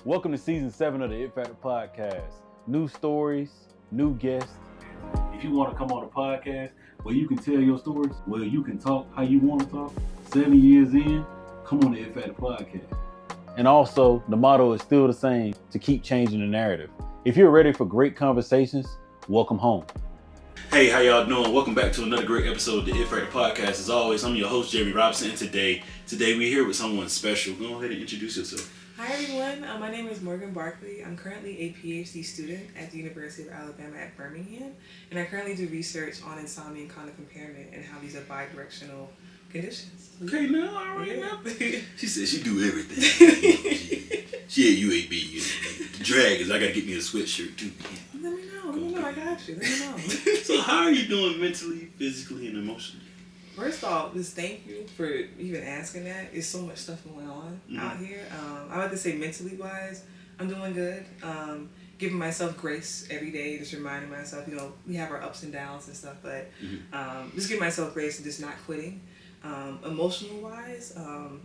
Welcome to season 7 of the It Factor podcast. New stories, new guests. If you want to come on a podcast where you can tell your stories, where you can talk how you want to talk, 7 years in, come on the It Factor podcast. And also, the motto is still the same, to keep changing the narrative. If you're ready for great conversations, welcome home. Hey, how y'all doing? Welcome back to another great episode of the It Factor podcast. As always, I'm your host, Jeremy Robinson, and today we're here with someone special. Go ahead and introduce yourself. Hi everyone, my name is Morgan Barkley. I'm currently a PhD student at the University of Alabama at Birmingham, and I currently do research on insomnia and cognitive impairment and how these are bi-directional conditions. Okay, now, all right, now. She said she do everything. she at UAB. The drag is I gotta get me a sweatshirt too. Let me know, I got you, let me know. So how are you doing mentally, physically, and emotionally? First off, just thank you for even asking that. There's so much stuff going on out here. I like to say mentally wise, I'm doing good. Giving myself grace every day, just reminding myself, we have our ups and downs and stuff, but just giving myself grace and just not quitting. Emotional wise,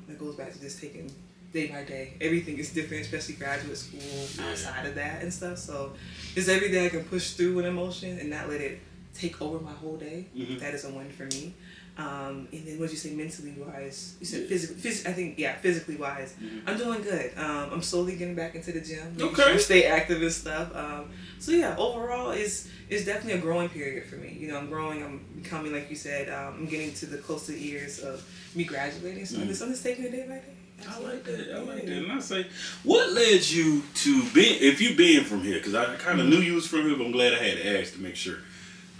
it goes back to just taking day by day. Everything is different, especially graduate school, outside of that and stuff. So just every day I can push through an emotion and not let it take over my whole day. That is a win for me. And then what did you say mentally wise? You said physically wise. I'm doing good. I'm slowly getting back into the gym. Sure to stay active and stuff. So yeah, overall it's definitely a growing period for me. I'm growing, I'm becoming, like you said, I'm getting to the close to the years of me graduating. So I'm just taking it day by day. Absolutely. I like that. And I say, what led you to if you being from here, because I kind of knew you was from here, but I'm glad I had to ask to make sure.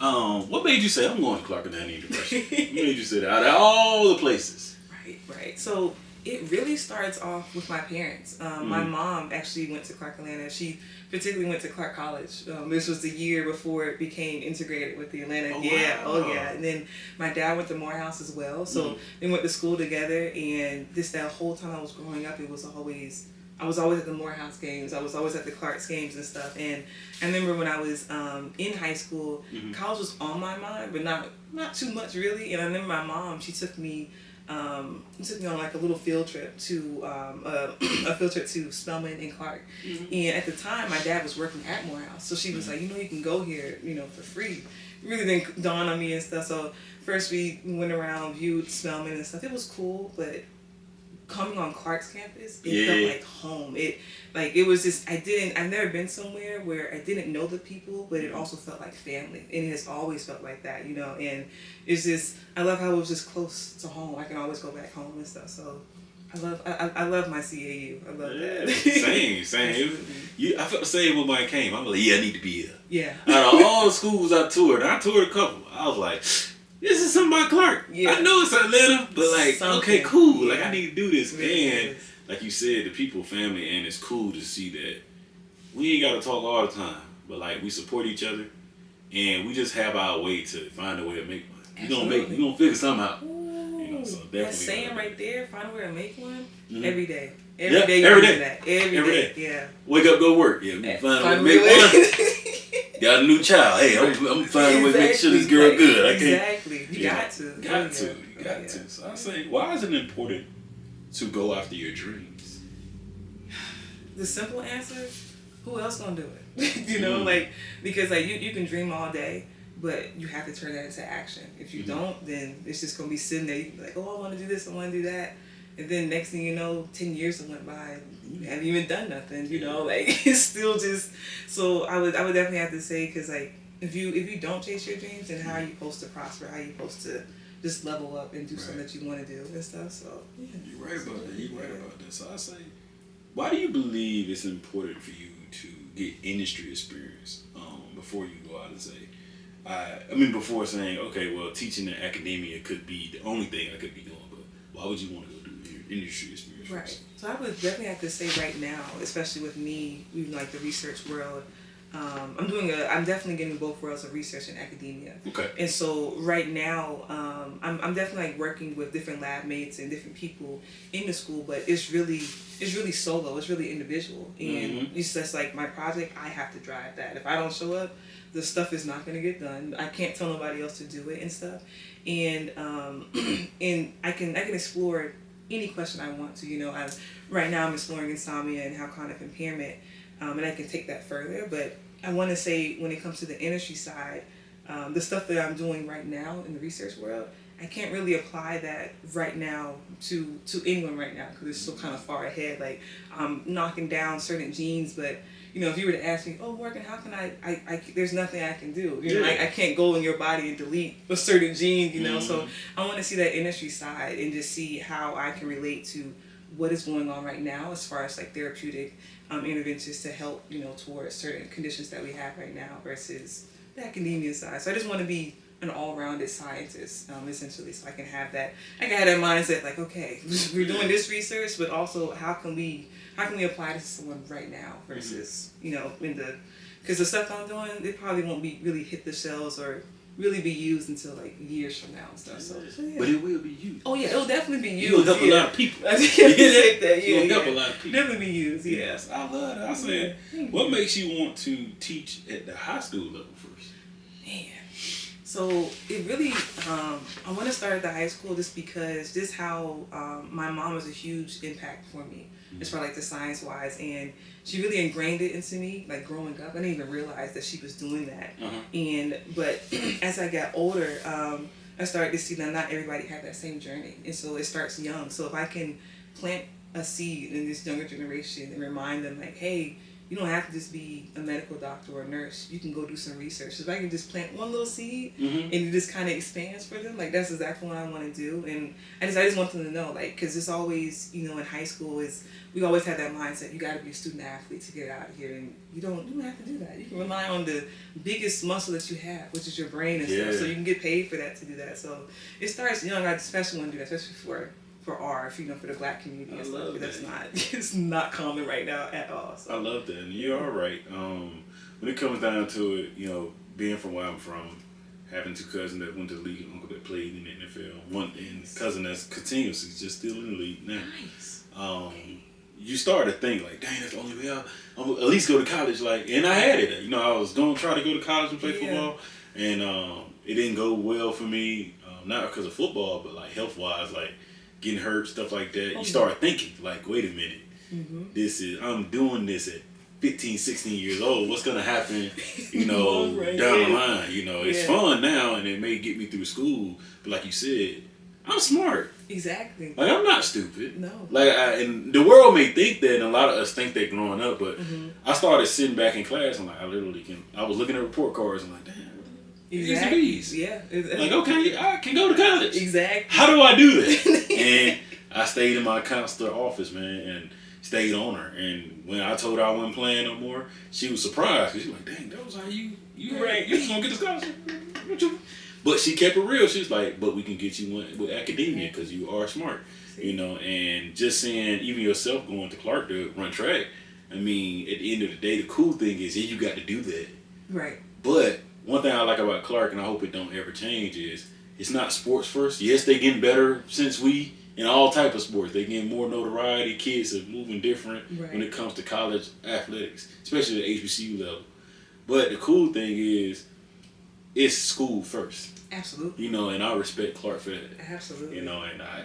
What made you say, I'm going to Clark Atlanta University? What made you say that out of all the places? Right. So it really starts off with my parents. My mom actually went to Clark Atlanta. She particularly went to Clark College. This was the year before it became integrated with the Atlanta. Oh yeah. And then my dad went to Morehouse as well. So they went to school together, and that whole time I was growing up, I was always at the Morehouse games. I was always at the Clark's games and stuff. And I remember when I was in high school, college was on my mind, but not too much really. And I remember my mom, she took me on like a little field trip to a field trip to Spelman and Clark. And at the time, my dad was working at Morehouse, so she was like, you can go here, for free. It really didn't dawn on me and stuff. So first we went around, viewed Spelman and stuff. It was cool, but coming on Clark's campus, it felt like home. It was just, I've never been somewhere where I didn't know the people, but it also felt like family. And it has always felt like that, and it's just, I love how it was just close to home. I can always go back home and stuff. So I love my CAU. I love that. Same. I felt the same when I came. I'm like, I need to be here. Yeah. Out of all the schools I toured a couple. I was like, this is something by Clark. Yeah. I know it's Atlanta, but okay, cool. Yeah. I need to do this. And like you said, the people, family, and it's cool to see that we ain't got to talk all the time, but we support each other, and we just have our way to find a way to make money. We're gonna figure something out. So definitely. That saying right there, find a way to make one, every day. Every day. That. Every day. Yeah. Wake up, go work. Yeah, find a way to make one. Got a new child. Hey, I'm finding a way to make sure this girl good. Exactly. You got to. You got to. So I say, why is it important to go after your dreams? The simple answer, who else gonna do it? Because you can dream all day, but you have to turn that into action. If you don't, then it's just gonna be sitting there. You be like, oh, I want to do this, I want to do that. And then next thing you know, 10 years went by, you haven't even done nothing, it's still just, so I would definitely have to say, because if you don't chase your dreams, then how are you supposed to prosper? How are you supposed to just level up and do something that you want to do and stuff? So, yeah. You're right about that. So I say, why do you believe it's important for you to get industry experience before you go out and say, before saying, okay, well, teaching in academia could be the only thing I could be doing, but why would you want to go do industry experience? Right. So I would definitely have to say right now, especially with me, even the research world, I'm definitely getting both worlds of research and academia. Okay. And so right now, I'm definitely working with different lab mates and different people in the school, but it's really solo. It's really individual, and it's just my project. I have to drive that. If I don't show up, the stuff is not going to get done. I can't tell nobody else to do it and stuff. And and I can explore any question I want to. Right now I'm exploring insomnia and how cognitive impairment, and I can take that further. But I want to say when it comes to the industry side, the stuff that I'm doing right now in the research world, I can't really apply that right now to England right now because it's still kind of far ahead. Like I'm knocking down certain genes, but if you were to ask me, oh Morgan, how can I there's nothing I can do. I can't go in your body and delete a certain gene. So I want to see that industry side and just see how I can relate to what is going on right now as far as like therapeutic interventions to help towards certain conditions that we have right now versus the academia side. So I just want to be an all-rounded scientist, essentially, so I can have that mindset, like, okay, we're doing this research, but also how can we apply this to someone right now versus, because the stuff I'm doing, it probably won't be really hit the shelves or really be used until like years from now and stuff. So yeah. But it will be used. Oh yeah, it'll definitely be used. You'll help a lot of people. You'll help a lot of people. Definitely be used. Yeah. Yes, I love that. I said, what makes you want to teach at the high school level first? Man. So it really, I want to start at the high school just because just how my mom was a huge impact for me as far like the science wise, and she really ingrained it into me like growing up. I didn't even realize that she was doing that. But as I got older, I started to see that not everybody had that same journey, and so it starts young. So if I can plant a seed in this younger generation and remind them like, hey, you don't have to just be a medical doctor or a nurse. You can go do some research. So if I can just plant one little seed and it just kind of expands for them, like that's exactly what I want to do. And I just want them to know, like, because it's always, in high school we always have that mindset. You got to be a student athlete to get out of here, and you don't have to do that. You can rely on the biggest muscle that you have, which is your brain and stuff. So you can get paid for that to do that. So it starts young. I especially want to do that, especially for our, for the Black community and stuff. It's not common right now at all. So. I love that, and you are right. When it comes down to it, being from where I'm from, having two cousins that went to the league, uncle that played in the NFL, one and cousin that's continuously just still in the league now. Nice. You start to think like, dang, that's the only way I'll at least go to college. Like, and I had it. I was going to try to go to college and play football, and it didn't go well for me. Not because of football, but like health wise, like. Getting hurt, stuff like that, you start thinking, like, wait a minute, I'm doing this at 15, 16 years old, what's going to happen, down the line, it's fun now, and it may get me through school, but like you said, I'm smart. Exactly. Like, I'm not stupid. No. Like, and the world may think that, and a lot of us think that growing up, but I started sitting back in class, and like, I was looking at report cards, and like, damn. Exactly. Yeah. Like, okay, I can go to college. Exactly. How do I do that? And I stayed in my counselor office, man, and stayed on her. And when I told her I wasn't playing no more, she was surprised. Because she was like, dang, that was how you just going to get the scholarship. But she kept it real. She was like, but we can get you one with academia because you are smart. And just seeing even yourself going to Clark to run track, I mean, at the end of the day, the cool thing is, you got to do that. Right. But one thing I like about Clark, and I hope it don't ever change, is it's not sports first. Yes, they getting better since we in all type of sports. They getting more notoriety. Kids are moving different when it comes to college athletics, especially the HBCU level. But the cool thing is, it's school first. Absolutely. And I respect Clark for that. Absolutely. And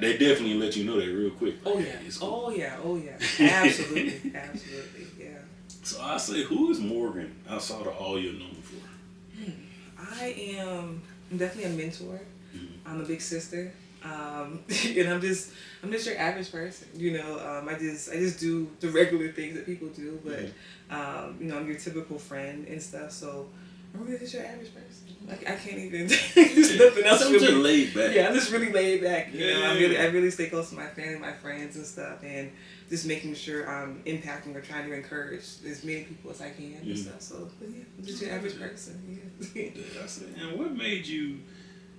they definitely let you know that real quick. Oh yeah. Oh yeah. Absolutely. Absolutely. Yeah. So I say, who is Morgan outside of all you're known for? I'm definitely a mentor. I'm a big sister. And I'm just your average person. I just do the regular things that people do, but I'm your typical friend and stuff. So I'm really just your average person. Like I can't even. There's nothing else. I'm just laid back. Yeah, I'm just really laid back. I really stay close to my family, my friends, and stuff, and just making sure I'm impacting or trying to encourage as many people as I can and stuff. So, but yeah, I'm just your average person. Yeah. And what made you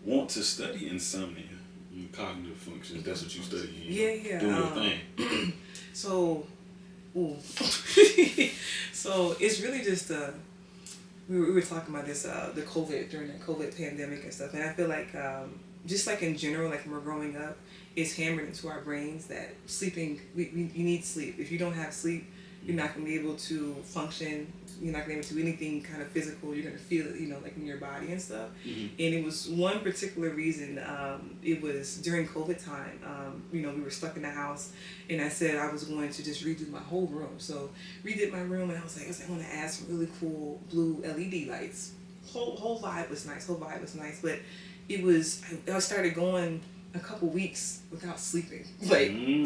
want to study insomnia and cognitive functions? That's what you study. Yeah. Doing your thing. So it's really just we were talking about this the COVID during the COVID pandemic and stuff, and I feel like just like in general, like when we're growing up, it's hammered into our brains that sleeping you need sleep. If you don't have sleep, You're not going to be able to function. You're not going to be able to do anything kind of physical. You're going to feel it, like in your body and stuff. And it was one particular reason. It was during COVID time. We were stuck in the house, and I said I was going to just redo my whole room. So redid my room, and I was like, I want to add some really cool blue LED lights. Whole vibe was nice. But it was, I started going a couple weeks without sleeping,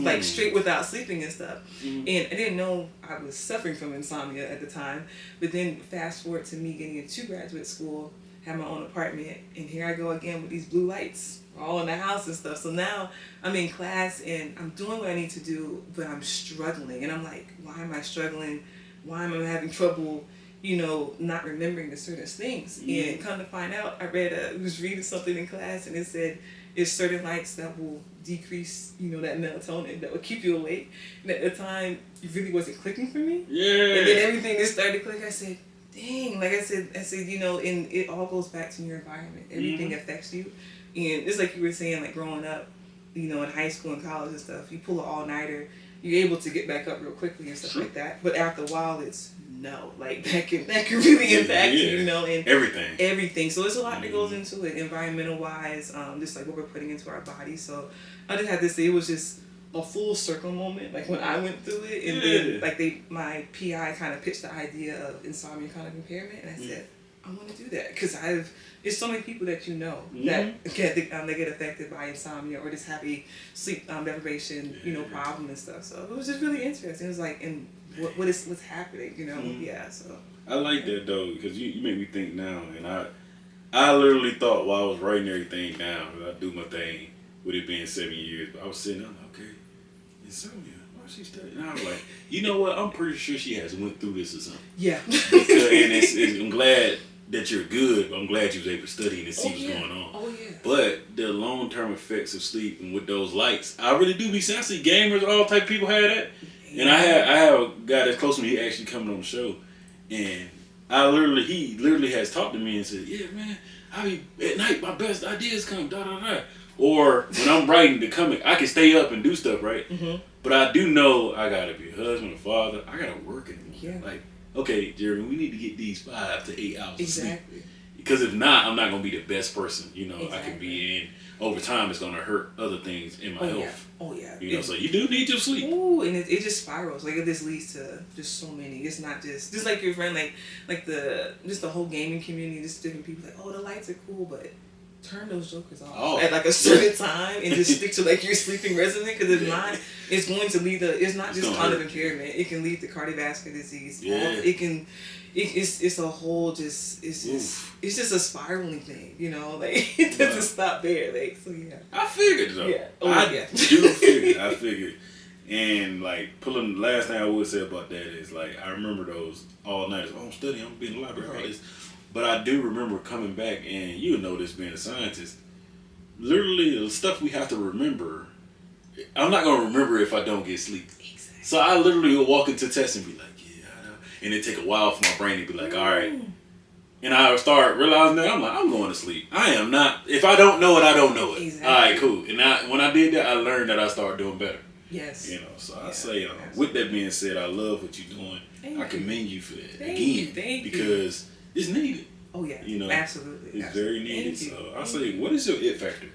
like straight without sleeping and stuff. And I didn't know I was suffering from insomnia at the time. But then fast forward to me getting into graduate school, have my own apartment, and here I go again with these blue lights all in the house and stuff. So now I'm in class and I'm doing what I need to do, but I'm struggling. And I'm like, why am I struggling? Why am I having trouble, not remembering the certain things? And come to find out, I was reading something in class, and it said, it's certain lights that will decrease, that melatonin that will keep you awake. And at the time, it really wasn't clicking for me. Yeah. And then everything just started to click. I said, dang. Like I said, and it all goes back to your environment. Everything affects you. And it's like you were saying, like growing up, in high school and college and stuff, you pull an all-nighter, you're able to get back up real quickly and stuff like that. But after a while, it's no. Like that can really impact you, and everything. So there's a lot that goes into it, environmental-wise, just like what we're putting into our bodies. So I just had to say it was just a full circle moment, like when I went through it, and then like my PI kind of pitched the idea of insomnia cognitive impairment, and I said, I want to do that because there's so many people that that get affected by insomnia or just heavy sleep deprivation, problem and stuff. So it was just really interesting. It was like, and what's happening, Yeah. So I like that though, because you make me think now, and I literally thought while I was writing everything down, I do my thing with it being 7 years, but I was sitting there, okay, insomnia. Why she studying? And I was like, you know what? I'm pretty sure she has went through this or something. Yeah. And I'm glad that you're good, but I'm glad you was able to study and see what's going on. Oh, yeah. But the long-term effects of sleep and with those lights, I really do be seeing. I see gamers, all type of people have that. And I have a guy that's close to me, he actually coming on the show. And he literally has talked to me and said, yeah, man, I be at night, my best ideas come, da-da-da. Or when I'm writing the comic, I can stay up and do stuff, right? But I do know I got to be a husband, a father. I got to work in the morning. Like, okay, Jeremy, we need to get these 5 to 8 hours of sleep. Because if not, I'm not going to be the best person, I could be in. Over time, it's going to hurt other things in my health. Oh, yeah. So you do need your sleep. Ooh, and it just spirals. Like, it just leads to just so many. It's not just like your friend, like the whole gaming community, just different people, like, oh, the lights are cool, but turn those jokers off at like a certain time and just stick to like your sleeping regimen, because if not, it's going to lead to, it's not just cognitive impairment, it can lead to cardiovascular disease. It's a whole it's just a spiraling thing, like it doesn't stop there. Like, so yeah. I figured though. Yeah. I figured. And like pulling the last thing I would say about that is like I remember those all nighters. Oh, I'm studying, I'm being in the library, all this. But I do remember coming back, and you know this being a scientist, literally the stuff we have to remember, I'm not going to remember if I don't get sleep. Exactly. So I literally will walk into tests and be like, yeah, I know. And it take a while for my brain to be like, all right. And I start realizing that I'm like, I'm going to sleep. I am not, if I don't know it, I don't know it. Exactly. All right, cool. And when I did that, I learned that I started doing better. Yes. So I say, with that being said, I love what you're doing. I commend you for that. Thank you. Because it's needed. Oh yeah, absolutely. It's very needed. So I say, what is your it factor?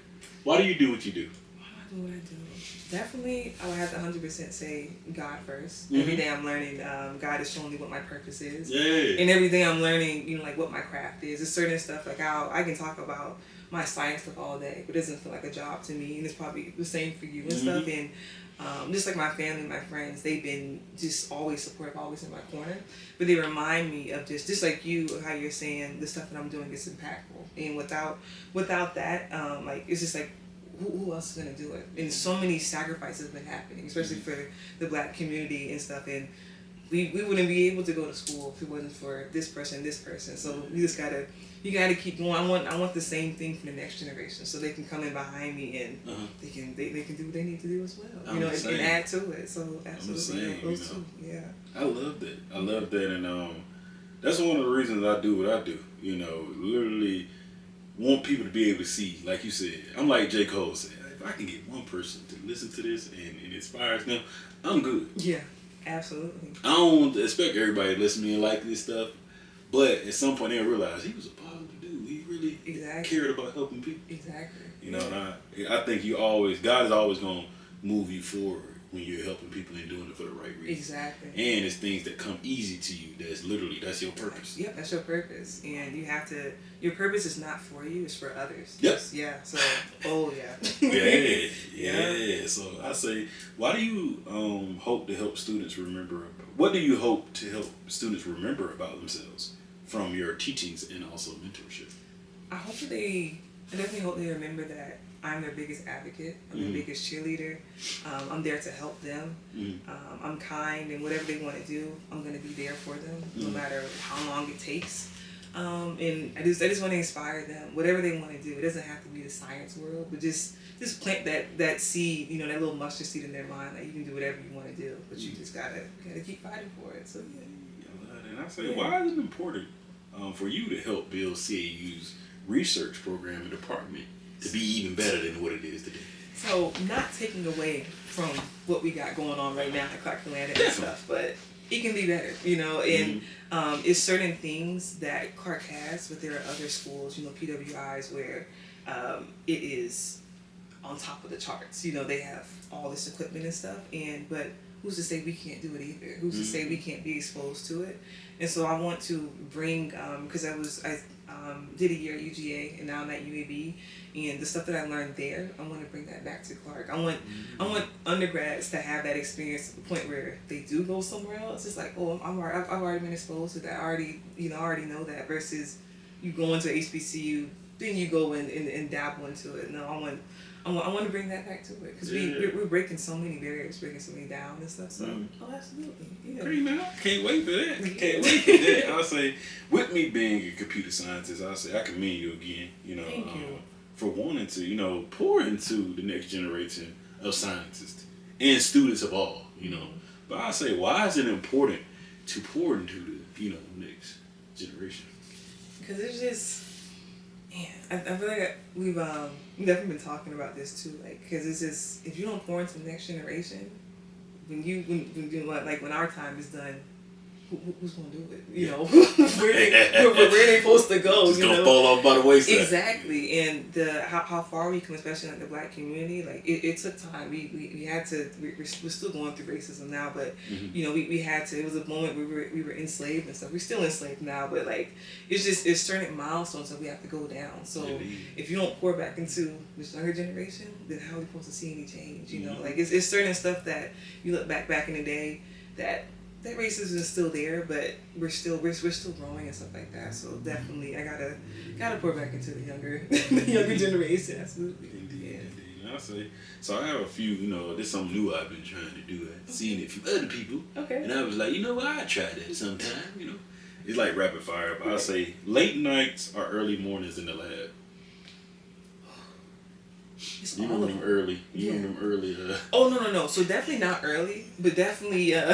Why do you do what you do? Why do I do what I do? Definitely, I would have to 100% say God first. Every day I'm learning. God is showing me what my purpose is. Yeah. And every day I'm learning, like what my craft is. There's certain stuff like I can talk about my science stuff all day, but it doesn't feel like a job to me. And it's probably the same for you and stuff. And just like my family, my friends, they've been just always supportive, always in my corner. But they remind me of just like you, how you're saying the stuff that I'm doing is impactful. And without that, like it's just like, who else is gonna do it? And so many sacrifices have been happening, especially for the Black community and stuff. And we wouldn't be able to go to school if it wasn't for this person. So you gotta keep going. I want the same thing for the next generation, so they can come in behind me and they can do what they need to do as well. And add to it. So absolutely, those two. Yeah. I love that, and that's one of the reasons I do what I do. Literally want people to be able to see, like you said. I'm like J. Cole said, if I can get one person to listen to this and it inspires them, I'm good. Yeah. Absolutely. I don't expect everybody to listen to me and like this stuff, but at some point they'll realize he was a positive dude. He really cared about helping people. Exactly. You know, and I think God is always going to move you forward when you're helping people and doing it for the right reason. Exactly. And it's things that come easy to you. That's your purpose. Yep, that's your purpose. And you have to, your purpose is not for you, it's for others. Yep. Yeah, so, yeah. So I say, why do you hope to help students remember, what do you hope to help students remember about themselves from your teachings and also mentorship? I definitely hope they remember that I'm their biggest advocate. I'm their biggest cheerleader. I'm there to help them. I'm kind, and whatever they want to do, I'm going to be there for them, no matter how long it takes. And I just want to inspire them. Whatever they want to do, it doesn't have to be the science world, but just plant that seed, you know, that little mustard seed in their mind that you can do whatever you want to do, but you just gotta keep fighting for it. So And I say, why is it important for you to help build CAU's research program and department to be even better than what it is today? So, not taking away from what we got going on right now at Clark Atlanta and stuff, but it can be better, you know, and it's certain things that Clark has, but there are other schools, you know, PWIs, where it is on top of the charts. You know, they have all this equipment and stuff, but who's to say we can't do it either? Who's to say we can't be exposed to it? And so I want to bring, because I did a year at UGA and now I'm at UAB, and the stuff that I learned there, I want to bring that back to Clark. I want undergrads to have that experience to the point where they do go somewhere else. It's like, oh, I've already been exposed to that. I already know that, versus you go into HBCU, then you go and dabble into it. No, I want to bring that back to it, because we're breaking so many barriers, breaking so many down and stuff. So, absolutely. Yeah. Great, man. Can't wait for that. Can't wait for that. I'll say, with me being a computer scientist, I'll say I commend you again, you know, Thank you. for wanting to, you know, pour into the next generation of scientists and students of all, you know. But I'll say, why is it important to pour into the, you know, next generation? Because it's just, man, I feel like we've definitely been talking about this too, like, because it's just, if you don't pour into the next generation, when our time is done, who's gonna do it? You know, where they supposed to go? It's gonna fall off by the wayside. Exactly, and how far we come, especially in the Black community, like it took time. We had to. We're still going through racism now, but you know, we had to. It was a moment we were enslaved and stuff. We're still enslaved now, but like it's certain milestones that we have to go down. So if you don't pour back into this younger generation, then how are we supposed to see any change? You know, like it's certain stuff that you look back in the day that racism is still there, but we're still growing and stuff like that. So definitely, I gotta pour back into the younger generation. Absolutely. Indeed. I say, so I have a few, you know, this is something new I've been trying to do. I've seen it from other people. Okay. And I was like, you know what, I try that sometime, you know. It's like rapid fire, but I say late nights or early mornings in the lab. You want them early. You want them early. Oh, no. So definitely not early, but definitely. I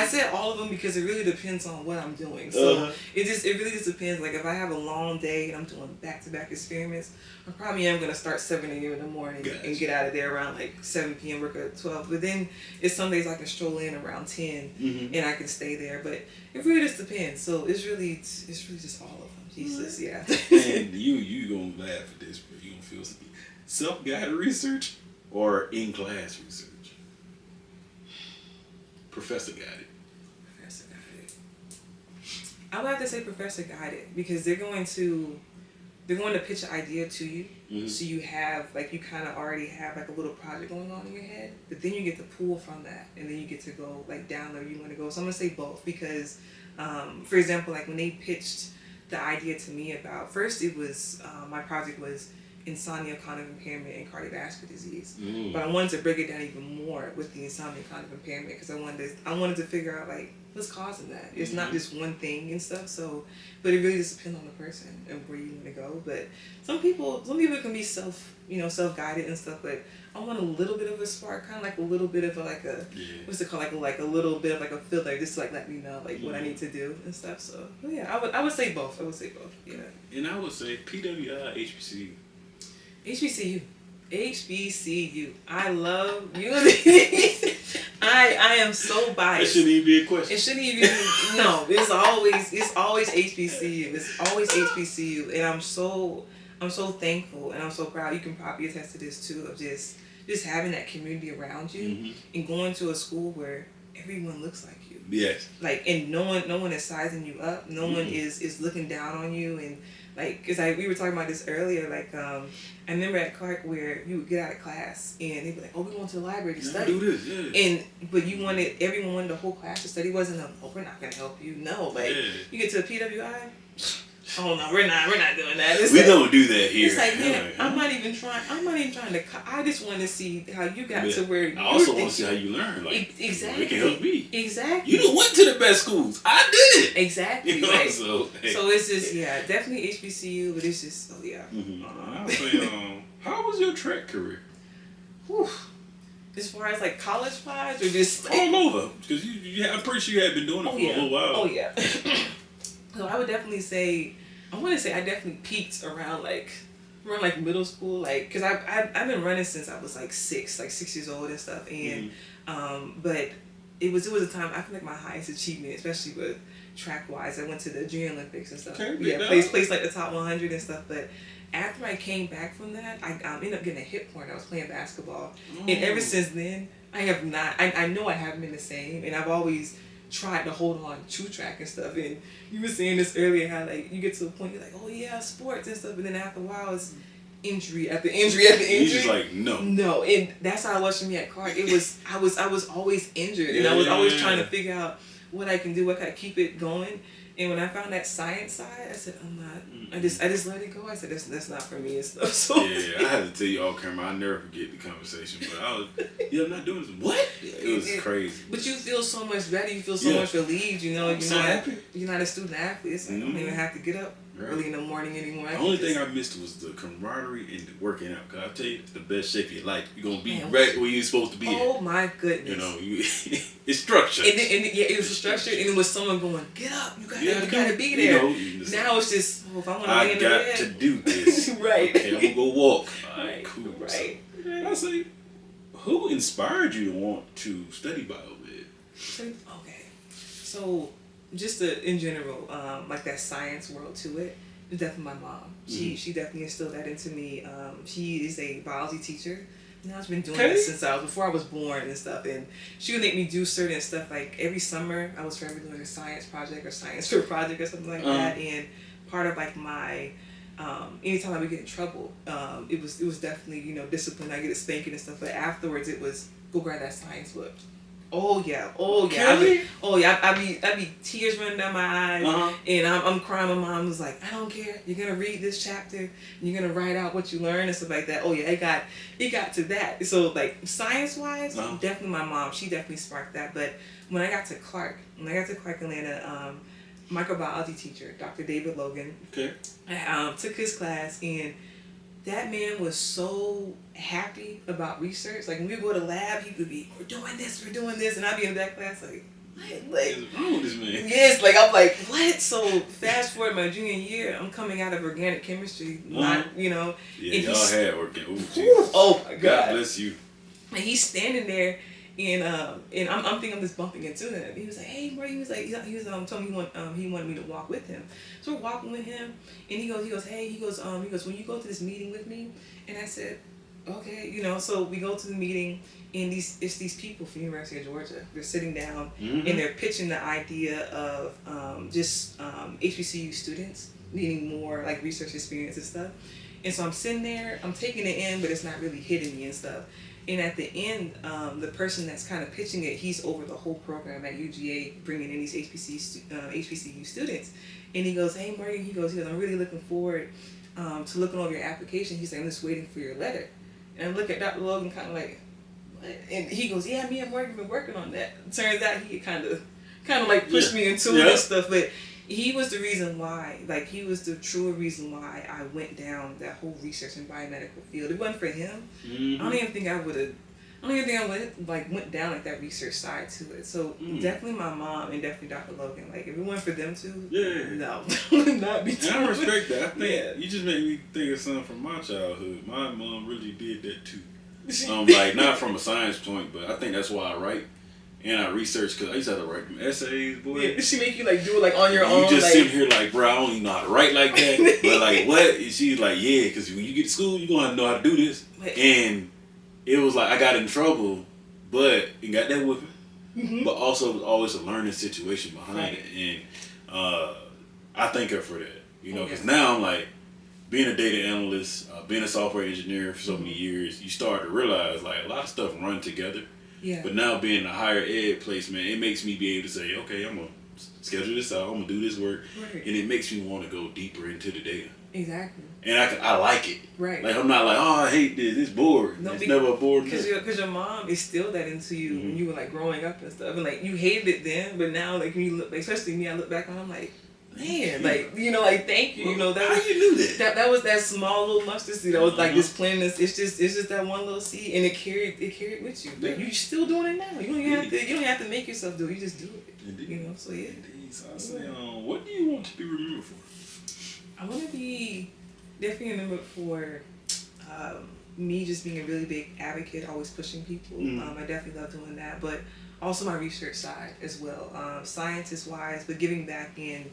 said all of them because it really depends on what I'm doing. So it really just depends. Like if I have a long day and I'm doing back-to-back experiments, I probably am gonna start 7 a.m. in the morning and get out of there around like 7 p.m. work at 12. But then it's some days I can stroll in around 10 and I can stay there. But it really just depends. So it's really just all of them. Jesus, yeah. And you gonna laugh at this, but you gonna feel something. Self-guided research or in-class research? Professor guided. Professor guided. I would have to say professor guided, because they're going to pitch an idea to you, so you have like you kind of already have like a little project going on in your head, but then you get to pull from that, and then you get to go like down where you want to go. So I'm gonna say both, because, for example, like when they pitched the idea to me about, first it was my project was insomnia, cognitive impairment, and cardiovascular disease. But I wanted to break it down even more with the insomnia, cognitive impairment, because I wanted to figure out like what's causing that. It's not just one thing and stuff. So, but it really just depends on the person and where you want to go. But some people can be self-guided and stuff. But I want a little bit of a spark, kind of like a little bit of what's it called, like a little bit of like a filler, just to like let me know like what I need to do and stuff. So yeah, I would say both. Yeah. And I would say PWI, HBCU. HBCU. HBCU. I love you. I am so biased. That shouldn't even be a question. It shouldn't even. No, it's always HBCU. It's always HBCU, and I'm so thankful and I'm so proud. You can probably attest to this too, of just having that community around you and going to a school where everyone looks like you. Yes. Like, and no one is sizing you up. No one is looking down on you. And like, cause we were talking about this earlier. Like, I remember at Clark where you would get out of class and they'd be like, "Oh, we're going to the library to study." Do this, yeah. But everyone wanted the whole class to study. It wasn't "Oh, we're not gonna help you." No, like you get to a PWI. Oh no, we're not doing that. We don't do that here. It's like, man, I'm not even trying to. I just want to see how you got to where you. I also want to see how you learn. Like, exactly. It can help me. Exactly. You done went to the best schools. I did it. Exactly. You know, right. So it's just definitely HBCU, but it's just I'll say, how was your track career? Whew. As far as like college wise, or just all over, because I'm pretty sure you had been doing it for a little while. Oh yeah. So I would definitely say, I definitely peaked around middle school, like, cause I've been running since I was like 6 years old and stuff, and but it was a time I feel like my highest achievement, especially with track wise, I went to the Junior Olympics and stuff. Placed like the top 100 and stuff, but after I came back from that, I ended up getting a hip torn. I was playing basketball, and ever since then I have not. I know I haven't been the same, and I've always tried to hold on to track and stuff. And you were saying this earlier, how like you get to a point you're like, oh yeah, sports and stuff, but then after a while it's injury after injury after injury. You're just like, no, and that's how it was for me at Clark. It was I was always injured, and I was always trying to figure out what I can do, what can I keep it going. And when I found that science side, I said, I'm not. I just let it go. I said, that's not for me and stuff. So yeah, I had to tell you all camera. I'll never forget the conversation. But I was, I'm not doing this. What? It was crazy. But you feel so much better. You feel so much relieved. You know, you're not a student athlete. It's like I don't even have to get up early in the morning anymore. The only thing I missed was the camaraderie and the working out. Cause I tell you, it's the best shape of your life. You're gonna be right where you're supposed to be. Oh my goodness! You know, it's structured. And it was structured, and it was someone going, "Get up! You gotta be there." You know, now it's just, if I want to lay in the bed, I got to do this. Right. Okay, I'm gonna go walk. Right. Cool. Right. So, I say, who inspired you to want to study biomed? Okay, so just in general, like that science world to it. It's definitely my mom. She definitely instilled that into me. She is a biology teacher. Now she's been doing that since before I was born and stuff. And she would make me do certain stuff. Like every summer, I was forever doing a science project or science fair project or something like that. And part of like my anytime I would get in trouble, it was definitely discipline. I get a spanking and stuff. But afterwards, it was go grab that science book. Oh yeah. I'd be tears running down my eyes, and I'm crying. My mom was like, "I don't care. You're gonna read this chapter, and you're gonna write out what you learned and stuff like that." Oh yeah, it got to that. So like science wise, definitely my mom. She definitely sparked that. But when I got to Clark Atlanta, microbiology teacher, Dr. David Logan, I took his class, and that man was so happy about research. Like when we go to lab, he would be, we're doing this, and I'd be in that class like, what is wrong with this man? Yes, like I'm like, what? So fast forward my junior year, I'm coming out of organic chemistry, not. Yeah, y'all had organic. Oh my God. God bless you. And he's standing there. And I'm thinking I'm just bumping into him. He was like, "Hey, bro," he was telling me he wanted me to walk with him. So we're walking with him, and he goes, "Hey," he goes, "When you go to this meeting with me," and I said, "Okay," So we go to the meeting, and it's these people from the University of Georgia. They're sitting down, and they're pitching the idea of HBCU students needing more like research experience and stuff. And so I'm sitting there, I'm taking it in, but it's not really hitting me and stuff. And at the end, the person that's kind of pitching it, he's over the whole program at UGA, bringing in these HBCU students. And he goes, "Hey, Morgan," he goes, "I'm really looking forward to looking over your application." He's like, "I'm just waiting for your letter." And I look at Dr. Logan kind of like, what? And he goes, "Yeah, me and Morgan have been working on that." Turns out he kind of like pushed me into it and stuff, but he was the reason why, like he was the true reason why I went down that whole research and biomedical field. If it wasn't for him, I don't even think I would I don't even think I went down like that research side to it. So definitely my mom and definitely Dr. Logan. Like if it weren't for them two, no, would not be. And I respect that. I think you just made me think of something from my childhood. My mom really did that too. Like not from a science point, but I think that's why I write and I research because I used to have to write them essays, boy. Yeah, she make you like do it like on your own. You just like, sitting here like, bro, I don't even know how to write like that. But like, what? And she's like, yeah, because when you get to school, you're gonna have to know how to do this. And it was like I got in trouble, but you got that with me. Mm-hmm. But also, it was always a learning situation behind it, and I thank her for that. You know, because now I'm like, being a data analyst, being a software engineer for so many years, you start to realize like a lot of stuff run together. Yeah. But now being in a higher ed placement, it makes me be able to say, okay, I'm gonna schedule this out, I'm gonna do this work, and it makes me want to go deeper into the data. Exactly. And I like it. Right. Like I'm not like, oh, I hate this. It's bored. No, it's never a bored. Because your mom instilled that into you when you were like growing up and stuff, and like you hated it then, but now like when you look, like, especially me, I look back and I'm like, man, like you know, like thank you. Well, you know that. How you knew that? That was that small little mustard seed that was like this plantless. It's just that one little seed, and it carried with you. But you still doing it now. You don't have to make yourself do it. You just do it. Indeed. You know. So yeah. Indeed. So I say, what do you want to be remembered for? I want to be definitely remembered for me just being a really big advocate, always pushing people. I definitely love doing that, but also my research side as well, scientist wise, but giving back in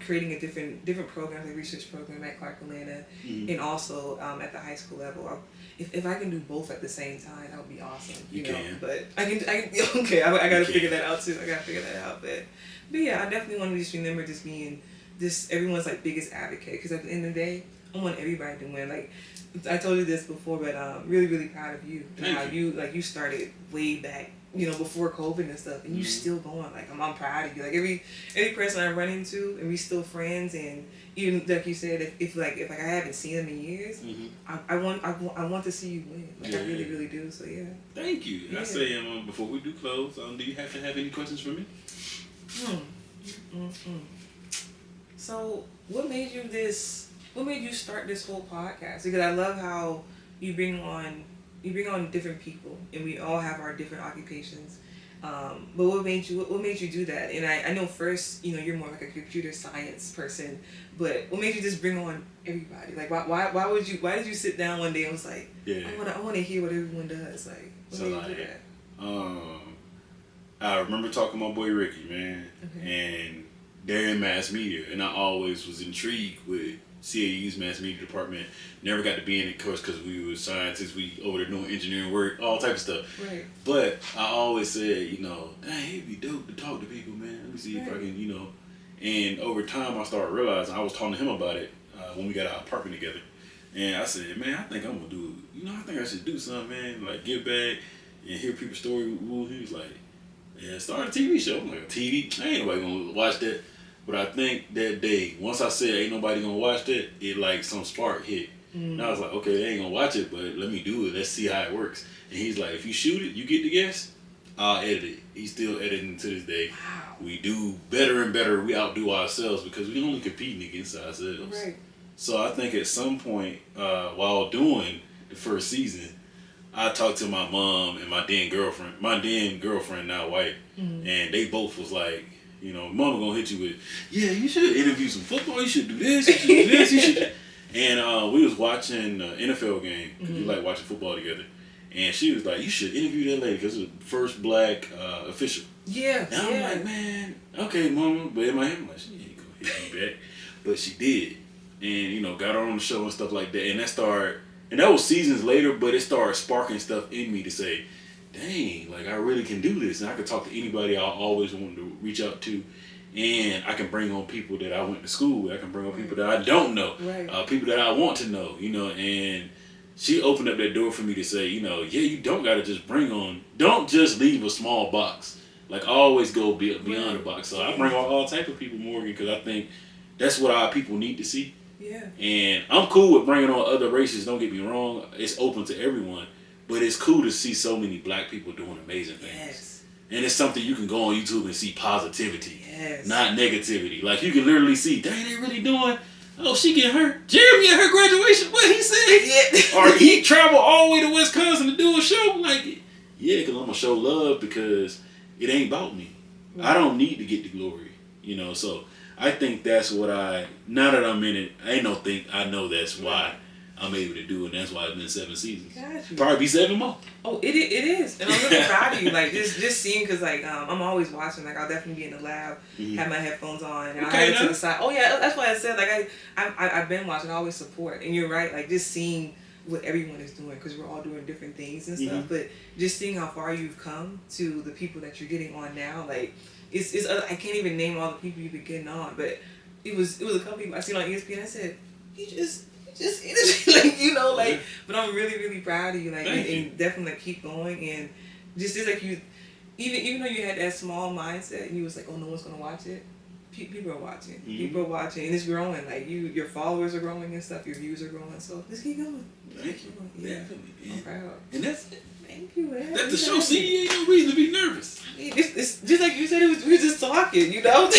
creating a different program, like research program at Clark Atlanta, and also at the high school level. If I can do both at the same time, that would be awesome. You know, can. But I can. Okay, I got to figure that out too. I got to figure that out. But yeah, I definitely want to just remember just being everyone's like biggest advocate, because at the end of the day, I want everybody to win. Like I told you this before, but really really proud of you and how you started way back, you know, before COVID and stuff, and you still going. Like I'm proud of you. Like every person I run into, and we still friends, and even like you said, if I haven't seen them in years, I want to see you win. Like I really really do. So yeah. Thank you. Yeah. I say before we do close, do you have to have any questions for me? So what made you start this whole podcast? Because I love how you bring on different people, and we all have our different occupations. But what made you do that? And I know first, you know, you're more like a computer science person, but what made you just bring on everybody? Like why did you sit down one day and was like, I want to hear what everyone does? Like what made you do that? I remember talking to my boy Ricky, man, and they're in mass media, and I always was intrigued with CAU's mass media department. Never got to be in it, of course, because we were scientists. We over there doing engineering work, all type of stuff. Right. But I always said, you know, dang, it'd be dope to talk to people, man. Let me see if I can, you know. And over time, I started realizing, I was talking to him about it when we got our apartment together. And I said, man, I think I'm going to do, you know, I think I should do something, man. Like, give back and hear people's story. He was like, yeah, start a TV show. I'm like, TV? Ain't nobody going to watch that. But I think that day, once I said ain't nobody gonna watch that, it like some spark hit. And I was like, okay, they ain't gonna watch it, but let me do it. Let's see how it works. And he's like, if you shoot it, you get the guests, I'll edit it. He's still editing to this day. Wow. We do better and better. We outdo ourselves because we only competing against ourselves. Right. So I think at some point, while doing the first season, I talked to my mom and my then girlfriend now white, and they both was like, you know, mama gonna hit you with, yeah, you should interview some football, you should do this, you should do this, you should. And we was watching an NFL game, because we like watching football together. And she was like, you should interview that lady, because it's the first black official. Yeah. And I'm like, man, okay, mama. But in my head, I'm like, she ain't gonna hit me back. But she did. And, you know, got her on the show and stuff like that. And that was seasons later, but it started sparking stuff in me to say, dang, like I really can do this, and I can talk to anybody I always wanted to reach out to, and I can bring on people that I went to school with. I can bring on people that I don't know, people that I want to know, you know. And she opened up that door for me to say, you know, yeah, you don't gotta just don't just leave a small box. Like always go beyond the box. So I bring on all type of people, Morgan, because I think that's what our people need to see. Yeah. And I'm cool with bringing on other races. Don't get me wrong; it's open to everyone. But it's cool to see so many black people doing amazing things. Yes. And it's something you can go on YouTube and see positivity, not negativity. Like you can literally see, dang, they really doing, oh, she getting hurt. Jeremy at her graduation, what he said? Yeah. Or he traveled all the way to Wisconsin to do a show. Like, Yeah, because I'm gonna show love because it ain't about me. Right. I don't need to get the glory, you know. So I think that's what now that I'm in it, I know that's why I'm able to do it, and that's why it's been 7 seasons. Gotcha. Probably be 7 more. Oh, it is, and I'm really proud of you. Like just seeing, cause like I'm always watching. Like I'll definitely be in the lab, have my headphones on, and I'll have it to the side. Oh yeah, that's why I said like I've been watching. I always support, and you're right. Like just seeing what everyone is doing, because we're all doing different things and stuff. But just seeing how far you've come to the people that you're getting on now, like it's I can't even name all the people you've been getting on, but it was a couple people I seen on ESPN. I said, you just like, you know, like, but I'm really, really proud of you, like, and definitely like, keep going, and just like you, even though you had that small mindset, and you was like, oh, no one's gonna watch it. People are watching. People are watching, and it's growing. Like your followers are growing and stuff. Your views are growing. So just keep going. Thank you. Yeah, definitely. I'm proud. And that's it. Thank you, man. That's the show. See, ain't no reason to be nervous. It's just like you said. We were just talking, you know.